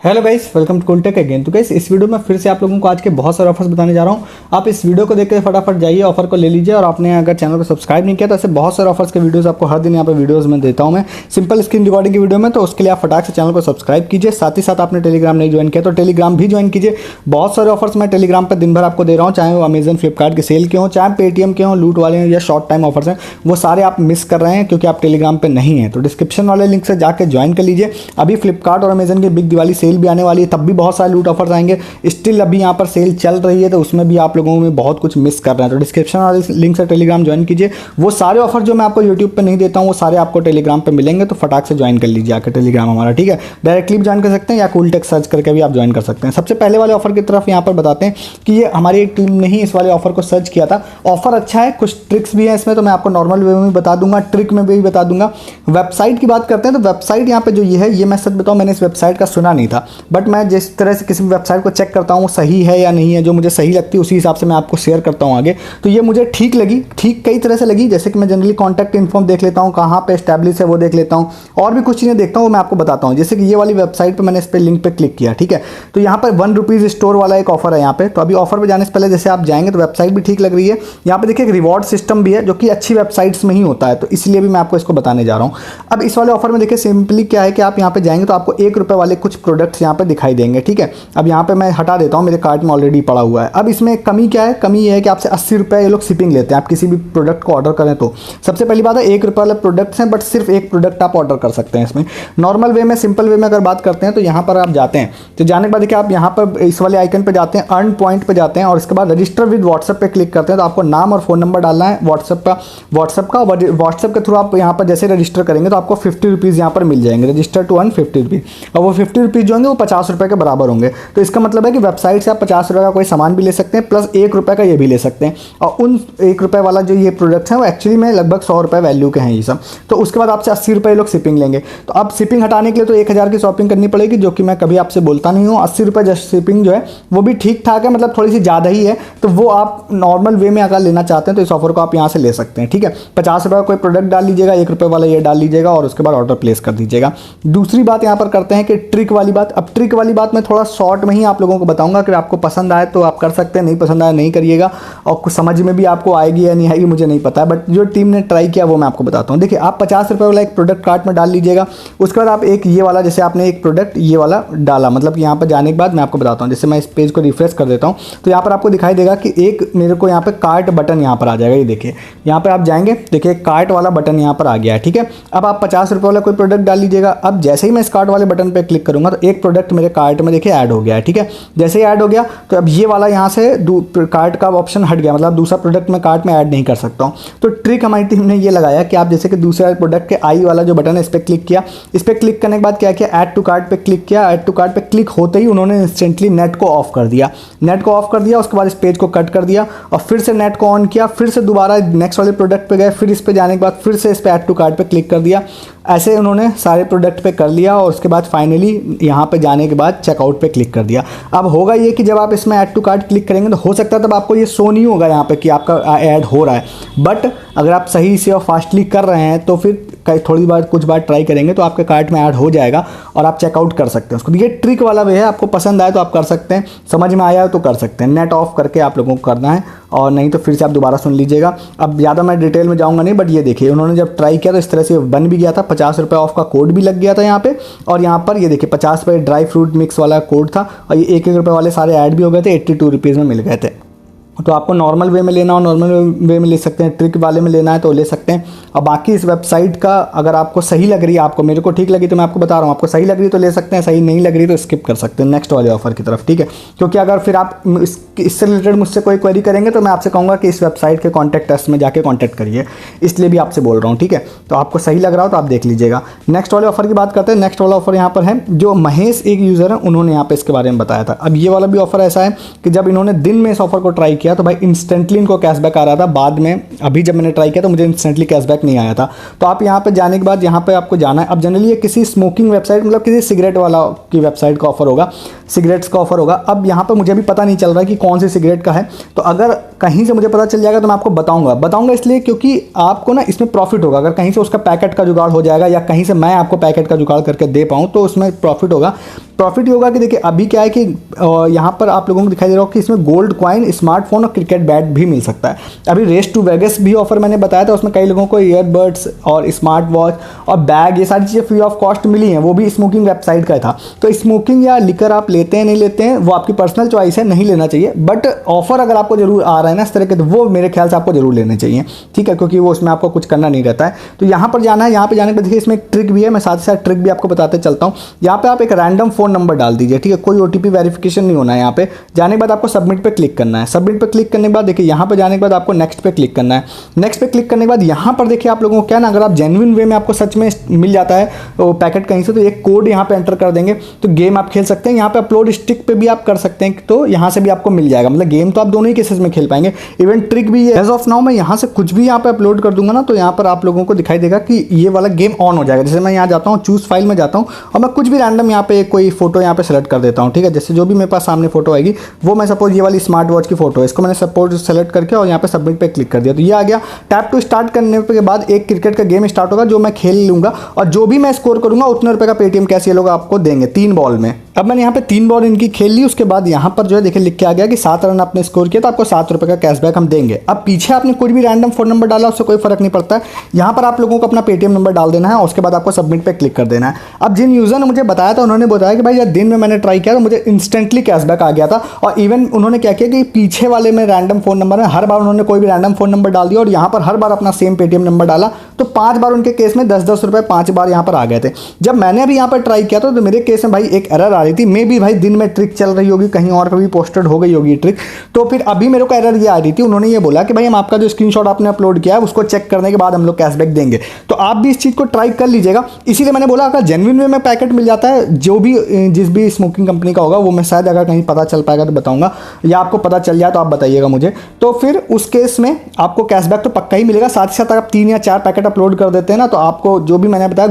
Hello guys, welcome to Cooltech again. तो guys, इस video में फिर से आप लोगों को आज के बहुत सारे ऑफर्स बताने जा रहा हूं। आप इस वीडियो को देख के फटाफट जाइए, ऑफर को ले लीजिए। और आपने अगर चैनल को सब्सक्राइब नहीं किया तो ऐसे बहुत सारे ऑफर्स के वीडियोस आपको हर दिन यहाँ पे वीडियोस में देता हूं मैं, सिंपल स्क्रीन रिकॉर्डिंग की वीडियो में। तो उसके लिए आप फटाक से चैनल को सब्सक्राइब कीजिए। साथ ही साथ आपने टेलीग्राम नहीं ज्वाइन किया तो टेलीग्राम भी ज्वाइन कीजिए। बहुत सारे ऑफर्स मैं टेलीग्राम पर दिन भर आपको दे रहा हूँ, चाहे वो अमेजन फ्लिपकार्ट के सेल के हों, चाहे पेटीएम के हों, लूट वाले हैं या शॉर्ट टाइम ऑफर्स हैं, वो सारे आप मिस कर रहे हैं क्योंकि आप टेलीग्राम पर नहीं हैं। तो डिस्क्रिप्शन वाले लिंक से जाकर ज्वाइन कर लीजिए। अभी फ्लिपकार्ट और अमेजन की बिग दिवाली सेल भी आने वाली है, तब भी बहुत सारे लूट ऑफर्स आएंगे। स्टिल अभी यहाँ पर सेल चल रही है तो उसमें भी आप लोगों में बहुत कुछ मिस कर रहे हैं। तो डिस्क्रिप्शन वाले लिंक से टेलीग्राम ज्वाइन कीजिए। वो सारे ऑफर जो मैं आपको यूट्यूब पे नहीं देता हूँ वो सारे आपको टेलीग्राम पे मिलेंगे, तो फटाक से ज्वाइन कर लीजिए आकर टेलीग्राम हमारा, ठीक है। डायरेक्टली भी ज्वाइन कर सकते हैं या कूलटेक सर्च करके भी आप ज्वाइन कर सकते हैं। सबसे पहले वाले ऑफर की तरफ यहाँ पर बताते हैं कि ये हमारी एक टीम ने ही इस वाले ऑफर को सर्च किया था। ऑफर अच्छा है, कुछ ट्रिक्स भी है इसमें, तो मैं आपको नॉर्मल वे में बता दूंगा, ट्रिक में भी बता दूंगा। वेबसाइट की बात करते हैं तो वेबसाइट यहाँ पे जो ये है, ये मैं सच बताऊँ मैंने इस वेबसाइट का सुना नहीं था, बट मैं जिस तरह से किसी भी वेबसाइट को चेक करता हूँ वो सही है या नहीं है, जो मुझे सही लगती है उसी हिसाब से मैं आपको शेयर करता हूँ आगे। तो ये मुझे ठीक लगी, ठीक कई तरह से लगी। जैसे कि मैं जनरली कॉन्टैक्ट इन्फॉर्म देख लेता हूँ, कहाँ पे एस्टैब्लिश है वो देख लेता हूँ, और भी कुछ चीज़ें देखता हूँ वो मैं आपको बताता हूँ। जैसे कि ये वाली वेबसाइट पर मैंने इस पर लिंक पे क्लिक किया, ठीक है। तो यहाँ पर ₹1 स्टोर वाला एक ऑफर है यहाँ पे। तो अभी ऑफर पे जाने से पहले जैसे आप जाएंगे तो वेबसाइट भी ठीक लग रही है। यहाँ पे देखिए एक रिवॉर्ड सिस्टम भी है जो कि अच्छी वेबसाइट्स में ही होता है, तो इसलिए भी मैं आपको इसको बताने जा रहा हूँ। अब इस वाले ऑफर में देखिए सिंपली क्या है कि आप यहाँ पे जाएंगे तो आपको ₹1 वाले कुछ प्रोडक्ट्स यहाँ पे दिखाई देंगे, ठीक है। अब यहाँ पे मैं हटा देता हूँ, मेरे कार्ट में ऑलरेडी पड़ा हुआ है। अब इसमें कमी क्या है? कमी ये है कि आपसे ₹80 ये लोग शिपिंग लेते हैं, आप किसी भी प्रोडक्ट को ऑर्डर करें तो। सबसे पहली बात है ₹1 वाले प्रोडक्ट्स हैं, बट सिर्फ एक प्रोडक्ट आप ऑर्डर कर सकते हैं इसमें। नॉर्मल वे में, सिंपल वे में अगर बात करते हैं तो यहाँ पर आप जाते हैं, तो जाने के बाद देखिए आप यहाँ पर इस वाले आइकन पर जाते हैं, अर्न पॉइंट पर जाते हैं, और इसके बाद रजिस्टर विद व्हाट्सएप पे क्लिक करते हैं। तो आपको नाम और फोन नंबर डालना है व्हाट्सएप का। व्हाट्सएप के थ्रू आप यहाँ पर जैसे रजिस्टर करेंगे तो आपको ₹50 यहाँ पर मिल जाएंगे, रजिस्टर टू अर्न ₹50। और वो ₹50 जो होंगे वो ₹50 के बराबर होंगे। तो इसका मतलब है कि वेबसाइट से आप ₹50 का कोई सामान भी ले सकते हैं, प्लस ₹1 का ये भी ले सकते हैं। और उन ₹1 वाला जो ये प्रोडक्ट है वो एक्चुअली में लगभग ₹100 वैल्यू के हैं ये सब। तो उसके बाद आपसे ₹80 लोग शिपिंग लेंगे। तो अब शिपिंग हटाने के लिए तो 1000 की शॉपिंग करनी पड़ेगी, जो कि मैं कभी आपसे बोलता नहीं हूँ। ₹80 जस्ट शिपिंग जो है वो भी ठीक ठाक है, मतलब थोड़ी सी ज़्यादा ही है। तो वो आप नॉर्मल वे में अगर लेना चाहते हैं तो इस ऑफर को आप यहाँ से ले सकते हैं, ठीक है। ₹50 का कोई प्रोडक्ट डाल लीजिएगा, ₹1 वाला ये डाल लीजिएगा और उसके बाद ऑर्डर प्लेस कर दीजिएगा। दूसरी बात यहाँ पर करते हैं कि ट्रिक वाली बात। अब ट्रिक वाली बात मैं थोड़ा शॉर्ट में ही आप लोगों को बताऊंगा कि आपको पसंद आए तो आप कर सकते हैं, नहीं पसंद आए नहीं करिएगा। और कुछ समझ में भी आपको आएगी या नहीं आएगी मुझे नहीं पता है, बट जो टीम ने ट्राई किया वो मैं आपको बताता हूँ। देखिए आप ₹50 वाला एक प्रोडक्ट कार्ट में डाल लीजिएगा। उसके बाद आप एक ये वाला, जैसे आपने एक प्रोडक्ट ये वाला डाला, मतलब कि यहाँ पर जाने के बाद मैं आपको बताता हूँ। जैसे मैं इस पेज को रिफ्रेश कर देता हूँ तो यहाँ पर आपको दिखाई देगा कि एक मेरे को यहाँ पर कार्ट बटन यहाँ पर आ जाएगा। ये देखिए यहाँ पर आप जाएंगे, देखिए कार्ट वाला बटन यहाँ पर आ गया है, ठीक है। अब आप ₹50 वाला कोई प्रोडक्ट डाल लीजिएगा। अब जैसे ही मैं इस कार्ट वाले बटन पर क्लिक करूँगा तो एक प्रोडक्ट मेरे कार्ट में देखिए ऐड हो गया है, ठीक है। जैसे ही ऐड हो गया तो अब ये वाला यहाँ से कार्ट का ऑप्शन हट गया, मतलब दूसरा प्रोडक्ट मैं कार्ट में ऐड नहीं कर सकता हूँ। तो ट्रिक हमारी टीम ने ये लगाया कि आप जैसे कि दूसरे प्रोडक्ट के आई वाला जो बटन है इस पर क्लिक किया। इस पर क्लिक करने के बाद क्या किया, ऐड टू कार्ट पे क्लिक किया। ऐड टू कार्ट पे क्लिक होते ही उन्होंने इंस्टेंटली नेट को ऑफ कर दिया। नेट को ऑफ कर दिया, उसके बाद इस पेज को कट कर दिया और फिर से नेट को ऑन किया, फिर से दोबारा नेक्स्ट वाले प्रोडक्ट पे गए, फिर इस पे जाने के बाद फिर से इस पे ऐड टू कार्ट पे क्लिक कर दिया। ऐसे उन्होंने सारे प्रोडक्ट पे कर लिया और उसके बाद फाइनली यहाँ पे जाने के बाद चेकआउट पे क्लिक कर दिया। अब होगा ये कि जब आप इसमें ऐड टू कार्ट क्लिक करेंगे तो हो सकता है तब आपको ये शो नहीं होगा यहाँ पे कि आपका ऐड हो रहा है, बट अगर आप सही से और फास्टली कर रहे हैं तो फिर थोड़ी बार कुछ बार ट्राई करेंगे तो आपके कार्ट में ऐड हो जाएगा और आप चेकआउट कर सकते हैं उसको। ये ट्रिक वाला वे है, आपको पसंद आए तो आप कर सकते हैं, समझ में आया तो कर सकते हैं। नेट ऑफ करके आप लोगों को करना है और नहीं तो फिर से आप दोबारा सुन लीजिएगा। अब ज़्यादा मैं डिटेल में जाऊंगा नहीं, बट ये देखिए उन्होंने जब ट्राई किया तो इस तरह से बन भी गया था। ₹50 ऑफ का कोड भी लग गया था यहाँ पे, और यहाँ पर ये देखिए ₹50 ड्राई फ्रूट मिक्स वाला कोड था और ये ₹1 वाले सारे ऐड भी हो गए थे, ₹82 में मिल गए थे। तो आपको नॉर्मल वे में लेना हो नॉर्मल वे में ले सकते हैं, ट्रिक वाले में लेना है तो ले सकते हैं। और बाकी इस वेबसाइट का अगर आपको सही लग रही है, आपको मेरे को ठीक लगी तो मैं आपको बता रहा हूँ, आपको सही लग रही तो ले सकते हैं, सही नहीं लग रही तो स्किप कर सकते हैं नेक्स्ट वाले ऑफर की तरफ, ठीक है। क्योंकि अगर फिर आप इससे रिलेटेड मुझसे कोई क्वेरी करेंगे तो मैं आपसे कहूँगा कि इस वेबसाइट के कॉन्टैक्ट अस में जाके कॉन्टैक्ट करिए, इसलिए भी आपसे बोल रहा हूँ, ठीक है। तो आपको सही लग रहा हो तो आप देख लीजिएगा। नेक्स्ट वाले ऑफर की बात करते हैं। नेक्स्ट वाला ऑफर यहाँ पर है, जो महेश एक यूज़र है उन्होंने यहाँ पर इसके बारे में बताया था। अब ये वाला भी ऑफर ऐसा है कि जब इन्होंने दिन में इस ऑफर को ट्राई किया तो भाई इंस्टेंटली इनको कैशबैक आ रहा था। बाद में अभी जब मैंने ट्राई किया तो मुझे इंस्टेंटली कैशबैक नहीं आया था। तो आप यहाँ पे जाने के बाद यहाँ पे आपको जाना है। अब जनरली ये किसी स्मोकिंग वेबसाइट, मतलब किसी सिगरेट वाला की वेबसाइट का ऑफर होगा, सिगरेट्स का ऑफर होगा। अब यहाँ पे मुझे भी पता नहीं चल रहा है कि कौन सी सिगरेट का है। तो अगर कहीं से मुझे पता चल जाएगा तो मैं आपको बताऊंगा इसलिए क्योंकि आपको ना इसमें प्रॉफिट होगा। अगर कहीं से उसका पैकेट का जुगाड़ हो जाएगा या कहीं से मैं आपको पैकेट का जुगाड़ करके दे पाऊँ तो उसमें प्रॉफिट होगा। प्रॉफिट ही होगा कि देखिए अभी क्या है कि यहाँ पर आप लोगों को दिखाई दे रहा हो कि इसमें गोल्ड कॉइन, स्मार्टफोन और क्रिकेट बैट भी मिल सकता है। अभी रेस टू वेगस भी ऑफर मैंने बताया था, उसमें कई लोगों को ईयरबड्स और स्मार्ट वॉच और बैग, ये सारी चीज़ें फ्री ऑफ कॉस्ट मिली हैं। वो भी स्मोकिंग वेबसाइट का था। तो स्मोकिंग या लिकर आप लेते हैं नहीं लेते हैं वो आपकी पर्सनल चॉइस है, नहीं लेना चाहिए। बट ऑफर अगर आपको जरूर आ रहा है ना इस तरह के, तो वो मेरे ख्याल से आपको जरूर लेने चाहिए, ठीक है, क्योंकि वो उसमें आपको कुछ करना नहीं रहता है। तो यहाँ पर जाना है, यहाँ पर जाने पर देखिए इसमें एक ट्रिक भी है, मैं साथ ही साथ ट्रिक भी आपको बताते चलता हूँ। यहाँ पे आप एक रैंडम फोन नंबर डाल दीजिए, ठीक है, कोई ओटीपी वेरिफिकेशन नहीं होना है। यहाँ पे जाने के बाद आपको सबमिट पे क्लिक करना है। सबमिट पे क्लिक करने के बाद देखिए यहाँ पे जाने के बाद आपको नेक्स्ट पे क्लिक करना है। नेक्स्ट पे क्लिक करने के बाद यहाँ पर देखिए आप लोगों को क्या ना, अगर आप जेन्युइन वे में आपको सच में मिल जाता है वो पैकेट कहीं से, तो एक कोड यहाँ पे एंटर कर देंगे तो गेम आप खेल सकते हैं। यहाँ पे अपलोड स्टिक पे भी आप कर सकते हैं, तो यहाँ से भी आपको मिल जाएगा। मतलब गेम तो आप दोनों ही केसेस में खेल पाएंगे। इवन ट्रिक भी है, एज ऑफ नाउ मैं यहाँ से कुछ भी यहाँ पे अपलोड कर दूंगा ना, तो यहाँ पर आप लोगों को दिखाई देगा कि ये वाला गेम ऑन हो जाएगा। जैसे मैं यहाँ जाता हूँ, चूज फाइल में जाता हूँ और मैं कुछ भी रैंडम यहाँ पे कोई फोटो यहाँ पे सेलेक्ट कर देता हूँ, ठीक है। जैसे जो भी मेरे पास सामने फोटो आएगी वो मैं सपोज ये वाली स्मार्ट वॉच की फोटो है, इसको मैंने सपोज सेलेक्ट करके और यहाँ पे सबमिट पे क्लिक कर दिया, तो ये आ गया। टैप टू स्टार्ट करने के बाद एक क्रिकेट का गेम स्टार्ट होगा जो मैं खेल लूंगा और जो भी मैं स्कोर करूंगा उतने रुपए का पेटीएम कैश ये लोग आपको देंगे 3 बॉल में। अब मैंने यहाँ पे 3 बॉल इनकी खेल ली, उसके बाद यहाँ पर जो है देखिए लिख के आ गया कि 7 रन आपने स्कोर किया तो आपको 7 रुपए का कैशबैक हम देंगे। अब पीछे आपने कोई भी रैंडम फोन नंबर डाला उससे कोई फर्क नहीं पड़ता है। यहाँ पर आप लोगों को अपना पेटीएम नंबर डाल देना है और उसके बाद आपको सबमिट पे क्लिक कर देना है। अब जिन यूजर ने मुझे बताया था उन्होंने बताया कि भाई यार दिन में मैंने ट्राई किया तो मुझे इंस्टेंटली कैशबैक आ गया था। और इवन उन्होंने क्या किया कि पीछे वाले में रैंडम फोन नंबर है, हर बार उन्होंने कोई भी रैंडम फोन नंबर डाल दिया और यहाँ पर हर बार अपना सेम पेटीएम नंबर डाला, तो 5 बार उनके केस में 10-10 रुपए 5 बार यहाँ पर आ गए थे। जब मैंने अभी यहाँ पर ट्राई किया था तो मेरे केस में भाई एक एरर आ रही थी। मे भी भाई दिन में ट्रिक चल रही होगी, कहीं और पे भी पोस्टेड हो गई होगी ट्रिक, तो फिर अभी मेरे को एरर ये आ रही थी। उन्होंने ये बोला कि भाई हम आपका जो स्क्रीनशॉट आपने अपलोड किया है उसको चेक करने के बाद हम लोग कैशबैक देंगे। तो आप भी इस चीज़ को ट्राई कर लीजिएगा। इसीलिए मैंने बोला अगर जेन्युइन वे में पैकेट मिल जाता है जो भी जिस भी स्मोकिंग कंपनी का होगा, वो मैं शायद अगर कहीं पता चल पाएगा तो बताऊंगा, या आपको पता चल जाए तो आप बताइएगा मुझे। तो फिर उस केस में आपको कैशबैक तो पक्का ही मिलेगा। साथ ही साथ अगर आप 3 या 4 पैकेट अपलोड कर देते हैं ना, तो आपको जो भी मैंने बताया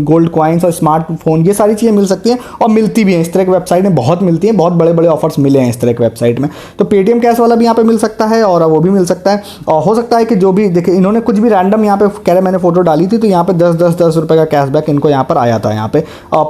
गोल्ड कॉइन्स और स्मार्टफोन ये सारी चीज़ें मिल सकती हैं और मिलती भी हैं। इस तरह की वेबसाइट में बहुत मिलती हैं, बहुत बड़े बड़े ऑफर्स मिले हैं इस तरह की वेबसाइट में। तो पेटीएम कैश वाला भी यहाँ पे मिल सकता है और वो भी मिल सकता है। और हो सकता है कि जो भी देखिए इन्होंने कुछ भी रैंडम यहाँ पे कह रहे मैंने फोटो डाली थी तो यहाँ पे 10 रुपए का कैशबैक इनको यहाँ पर आया था। यहाँ पे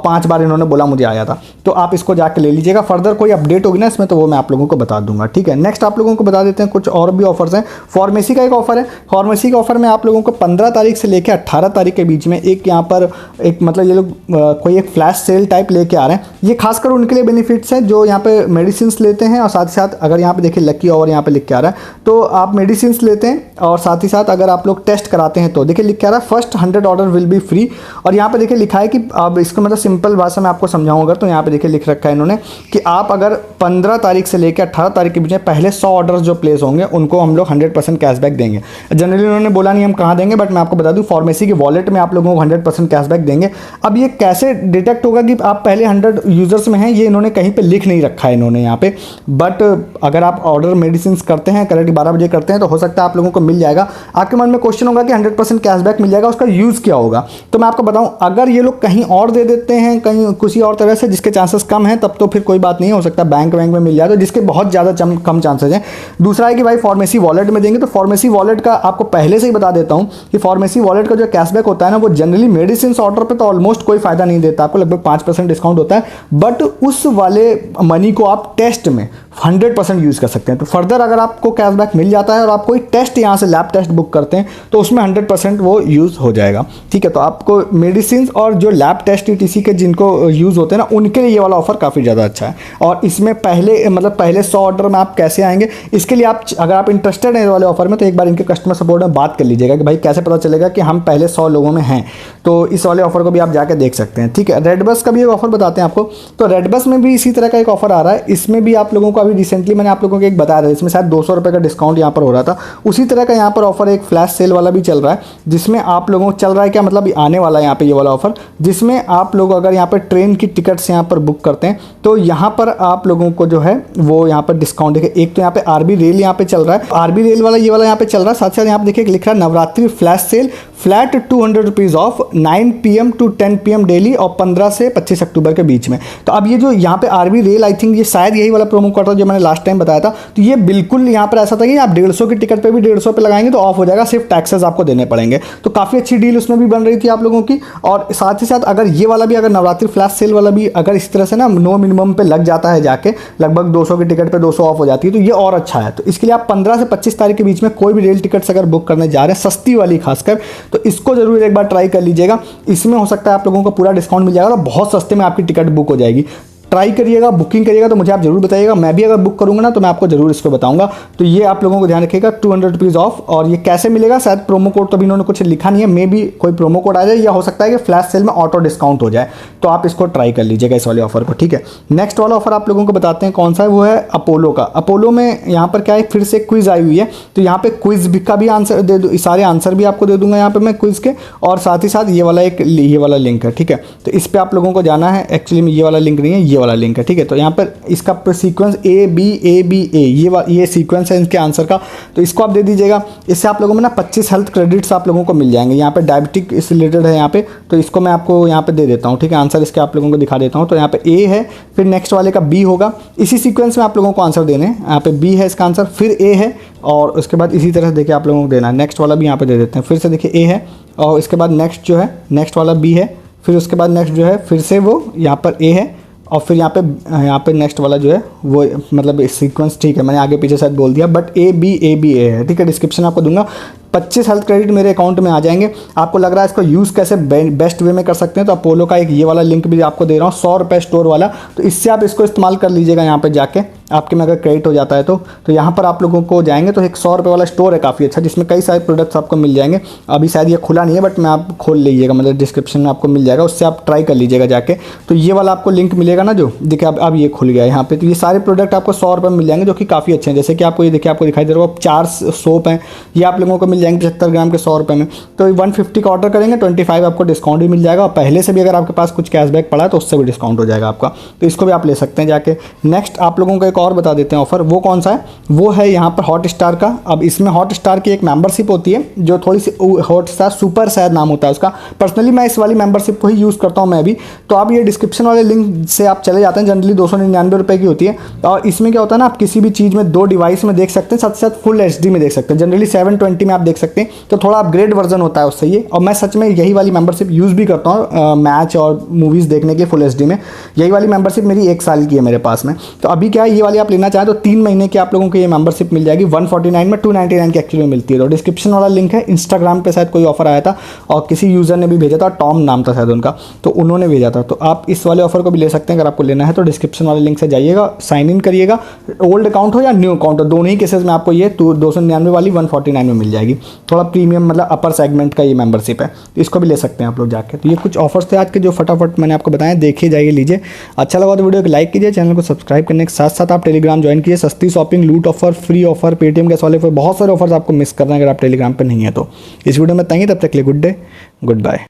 5 बार इन्होंने बोला मुझे आया था, तो आप इसको जाके ले लीजिएगा। फर्दर कोई अपडेट होगी ना इसमें तो वो मैं आप लोगों को बता दूंगा, ठीक है। नेक्स्ट आप लोगों को बता देते हैं कुछ और भी ऑफर्स हैं। फार्मेसी का एक ऑफर है। फार्मेसी के ऑफर में आप लोगों को 15 तारीख से लेकर 18 तारीख के बीच में एक यहाँ पर एक मतलब ये लोग कोई एक फ्लैश सेल टाइप लेके आ रहे हैं। ये खासकर उनके लिए बेनिफिट्स है जो यहाँ पे मेडिसिन लेते हैं और साथ ही साथ अगर यहाँ पे देखिए लकी ओवर यहाँ पे लिख के आ रहा है, तो आप मेडिसिन लेते हैं और साथ ही साथ अगर आप लोग टेस्ट कराते हैं तो देखिए लिख के आ रहा है first 100 order will be free. और यहाँ पे देखिए लिखा है कि अब इसको मतलब सिंपल भाषा में आपको समझाऊं अगर, तो यहाँ पे देखिए लिख रखा है इन्होंने कि आप अगर 15 तारीख से लेकर 18 तारीख के बीच में पहले 100 ऑर्डर्स जो प्लेस होंगे उनको हम लोग 100% कैशबैक देंगे। जनरली उन्होंने बोला नहीं हम कहाँ देंगे, बट मैं आपको बता दूँ फार्मेसी की वॉलेट में आप लोगों को 100% कैशबैक देंगे। अब ये कैसे डिटेक्ट होगा कि आप पहले 100 यूजर्स में हैं, ये इन्होंने कहीं पर लिख नहीं रखा है इन्होंने यहाँ पे। बट अगर आप ऑर्डर मेडिसिन करते हैं करेक्ट 12 बजे करते हैं तो हो सकता है आप लोगों को मिल जाएगा। आपके मन में क्वेश्चन होगा कि 100% कैशबैक मिल जाएगा, उसका यूज़ क्या होगा? तो मैं आपको बताऊं अगर ये लोग कहीं और दे देते हैं कहीं किसी और तरह से जिसके चांसेस कम हैं तब तो फिर कोई बात नहीं, हो सकता बैंक में मिल जाए तो जिसके बहुत ज़्यादा कम चांसेस हैं। दूसरा है कि भाई फार्मेसी वॉलेट में देंगे, तो फार्मेसी वॉलेट का आपको पहले से ही बता देता हूँ कि फार्मेसी वॉलेट का जो कैशबैक होता है ना वो जनरली मेडिसिन ऑर्डर पर तो ऑलमोस्ट कोई फायदा नहीं देता, आपको लगभग 5% डिस्काउंट होता है। बट उस वाले मनी को आप टेस्ट में 100% यूज़ कर सकते हैं। तो फर्दर अगर आपको कैशबैक मिल जाता है और आप कोई टेस्ट यहाँ से लैब टेस्ट बुक करते हैं तो उसमें 100% वो यूज़ हो जाएगा, ठीक है। तो आपको मेडिसिन और जो लैब टेस्ट टीसी के जिनको यूज़ होते हैं ना उनके लिए ये वाला ऑफर काफ़ी ज़्यादा अच्छा है। और इसमें पहले 100 ऑर्डर में आप कैसे आएंगे इसके लिए आप अगर आप इंटरेस्टेड हैं इस वाले ऑफर में तो एक बार इनके कस्टमर सपोर्ट में बात कर लीजिएगा कि भाई कैसे पता चलेगा कि हम पहले 100 लोगों में हैं। तो इस वाले ऑफर को भी आप जाके देख सकते हैं, ठीक है। रेड बस का भी एक ऑफर बताते हैं आपको। तो रेड बस में भी इसी तरह का एक ऑफर आ रहा है। इसमें भी आप लोगों को अभी रिसेंटली मैंने आप लोगों को एक बताया था, इसमें शायद 200 रुपये का डिस्काउंट यहाँ पर हो रहा था। उसी तरह का यहाँ पर ऑफर एक फ्लैश सेल वाला भी चल रहा है जिसमें आप लोगों को चल रहा है क्या मतलब आने वाला है यहाँ पे ये वाला ऑफर, जिसमें आप लोग अगर यहाँ पर ट्रेन की टिकट्स यहाँ पर बुक करते हैं तो यहाँ पर आप लोगों को जो है वो यहाँ पर डिस्काउंट देखिए। एक तो यहाँ पे आरबी रेल यहाँ पे चल रहा है, आरबी रेल वाला ये वाला यहाँ पे चल रहा है। साथ साथ यहाँ पे देखिए लिख रहा है Navratri flash sale flat 200 rupees of 9 PM to 10 PM daily और 15 से 25 अक्टूबर के बीच में। तो अब ये जो यहाँ पे आरबी रेल, आई थिंक ये शायद यही वाला प्रोमो कोड था जो मैंने लास्ट टाइम बताया था। तो ये बिल्कुल यहाँ पर ऐसा था कि आप 150 की टिकट पे भी 150 पे लगाएंगे तो ऑफ हो जाएगा, सिर्फ टैक्सेस आपको देने पड़ेंगे। तो काफ़ी अच्छी डील उसमें भी बन रही थी आप लोगों की। और साथ ही साथ अगर ये वाला भी, अगर नवरात्रि फ्लैश सेल वाला भी अगर इस तरह से ना नो मिनिमम पे लग जाता है, जाके लगभग 200 की टिकट पे 200 ऑफ हो जाती है, तो ये और अच्छा है। तो इसके लिए आप 15 से 25 तारीख के बीच में कोई भी रेल टिकट्स अगर बुक करने जा रहे हैं, सस्ती वाली खासकर, तो इसको जरूर एक बार ट्राई कर लीजिएगा। इसमें हो सकता है आप लोगों को पूरा डिस्काउंट मिल जाएगा और बहुत सस्ते में आपकी टिकट बुक हो जाएगी। ट्राई करिएगा, बुकिंग करिएगा तो मुझे आप जरूर बताइएगा। मैं भी अगर बुक करूंगा ना तो मैं आपको जरूर इसको बताऊंगा। तो ये आप लोगों को ध्यान रखिएगा, 200 रुपीज़ ऑफ। और ये कैसे मिलेगा, शायद प्रोमो कोड तो अभी इन्होंने कुछ लिखा नहीं है, मे भी कोई प्रोमो कोड आ जाए या हो सकता है कि फ्लैश सेल में ऑटो डिस्काउंट हो जाए। तो आप इसको ट्राई कर लीजिएगा इस वाले ऑफर को, ठीक है। नेक्स्ट वाला ऑफर आप लोगों को बताते हैं कौन सा है, वो है अपोलो का। अपोलो में यहाँ पर क्या है, फिर से क्विज आई हुई है। तो यहाँ पे क्विज का भी आंसर दे दूँ, सारे आंसर भी आपको दे दूंगा यहाँ पे मैं क्विज के, और साथ ही साथ ये वाला लिंक है, ठीक है। तो इस पर आप लोगों को जाना है। एक्चुअली में ये वाला लिंक नहीं है, ये वाला लिंक है, ठीक है। तो यहाँ पर इसका सीक्वेंस A ये सीक्वेंस है इनके आंसर का, तो इसको आप दे दीजिएगा। इससे आप लोगों में ना 25 हेल्थ क्रेडिट्स आप लोगों को मिल जाएंगे। यहाँ पे डायबिटिक इस रिलेटेड है यहाँ पे, तो इसको मैं आपको यहाँ पे दे देता हूँ, ठीक है। आंसर इसके आप लोगों को दिखा देता हूँ। तो यहाँ पे A है, फिर नेक्स्ट वाले का B होगा, इसी सीक्वेंस में आप लोगों को आंसर देने हैं। यहाँ पे B है इसका आंसर, फिर A है, और उसके बाद इसी तरह से देखिए आप लोगों को देना है। नेक्स्ट वाला भी यहाँ पे दे देते हैं, फिर से देखिए A है, और इसके बाद नेक्स्ट जो है, नेक्स्ट वाला B है, फिर उसके बाद नेक्स्ट जो है फिर से वो यहाँ पर A है, और फिर यहाँ पे नेक्स्ट वाला जो है वो, मतलब सीक्वेंस ठीक है, मैंने आगे पीछे शायद बोल दिया, बट A B है, ठीक है। डिस्क्रिप्शन आपको दूंगा। 25 हेल्थ क्रेडिट मेरे अकाउंट में आ जाएंगे। आपको लग रहा है इसको यूज़ कैसे बेस्ट वे में कर सकते हैं, तो अपोलो का एक ये वाला लिंक भी आपको दे रहा हूँ, 100 रुपये स्टोर वाला। तो इससे आप इसको इस्तेमाल कर लीजिएगा। यहाँ पे जाके आपके में अगर क्रेडिट हो जाता है तो यहाँ पर आप लोगों को जाएंगे तो एक 100 रुपये वाला स्टोर है, काफ़ी अच्छा, जिसमें कई सारे प्रोडक्ट्स आपको मिल जाएंगे। अभी शायद ये खुला नहीं है, बट मैं आप खोल लीजिएगा, मतलब डिस्क्रिप्शन में आपको मिल जाएगा, उससे आप ट्राई कर लीजिएगा जाके। तो ये वाला आपको लिंक मिलेगा ना, जो देखिए अब ये खुल गया है यहाँ पे। तो ये सारे प्रोडक्ट आपको 100 रुपये में मिल जाएंगे, जो कि काफ़ी अच्छे हैं। जैसे कि आपको ये देखिए, आपको दिखाई दे रहा है 4 सोप हैं, ये आप लोगों को मिल जाएंगे 75 ग्राम के 100 रुपये में। तो 150 का ऑर्डर करेंगे, 25 आपको डिस्काउंट भी मिल जाएगा, और पहले से भी अगर आपके पास कुछ कैशबैक पड़ा है तो उससे भी डिस्काउंट हो जाएगा आपका। तो इसको भी आप ले सकते हैं जाके। नेक्स्ट आप लोगों को एक और बता देते हैं ऑफर, वो कौन सा है, वो है यहाँ पर हॉटस्टार का। अब इसमें हॉटस्टार की एक मेंबरशिप होती है, जो थोड़ी सी हॉटस्टार सुपर शायद नाम होता है उसका। पर्सनली मैं इस वाली मेंबरशिप को ही यूज़ करता हूँ मैं भी। तो आप ये डिस्क्रिप्शन वाले लिंक से आप चले जाते हैं, जनरली 299 रुपये की होती है। और इसमें क्या होता है ना, आप किसी भी चीज़ में 2 डिवाइस में देख सकते हैं, साथ साथ फुल HD में देख सकते हैं। जनरली 720 में आप देख सकते हैं, तो थोड़ा अपग्रेड वर्जन होता है उससे ये। और मैं सच में यही वाली मेंबरशिप यूज़ भी करता हूँ मैच और मूवीज़ देखने के लिए फुल HD में। यही वाली मेंबरशिप मेरी 1 साल की है मेरे पास में। तो अभी क्या है, ये वाली आप लेना चाहें तो 3 महीने की आप लोगों को ये मेंबरशिप मिल जाएगी 149 में, 299 की एक्चुअली में मिलती है। तो डिस्क्रिप्शन वाला लिंक है। इंस्टाग्राम पे शायद कोई ऑफर आया था और किसी यूज़र ने भी भेजा था, टॉम नाम था शायद उनका, तो उन्होंने भेजा था। तो आप इस वाले ऑफर को भी ले सकते हैं अगर आपको लेना है तो। डिस्क्रिप्शन वाले लिंक से जाइएगा, साइन इन करिएगा, ओल्ड अकाउंट हो या न्यू अकाउंट हो, दोनों ही केसेस में आपको ये 299 वाली 149 में मिल जाएगी। थोड़ा प्रीमियम मतलब अपर सेगमेंट का ये मेंबरशिप है, तो इसको भी ले सकते हैं आप लोग जाके। तो ये कुछ ऑफर्स थे आज के जो फटाफट मैंने आपको बताया, देखिए जाइए, लीजिए। अच्छा लगा तो वीडियो को लाइक कीजिए, चैनल को सब्सक्राइब करने के साथ साथ आप टेलीग्राम ज्वाइन कीजिए। सस्ती शॉपिंग, लूट offer, free offer, Paytm gas वाले, बहुत सारे ऑफर्स आपको मिस कर रहे हैं अगर आप टेलीग्राम पर नहीं है तो। इस वीडियो में तक तब तक के लिए गुड डे, गुड बाय।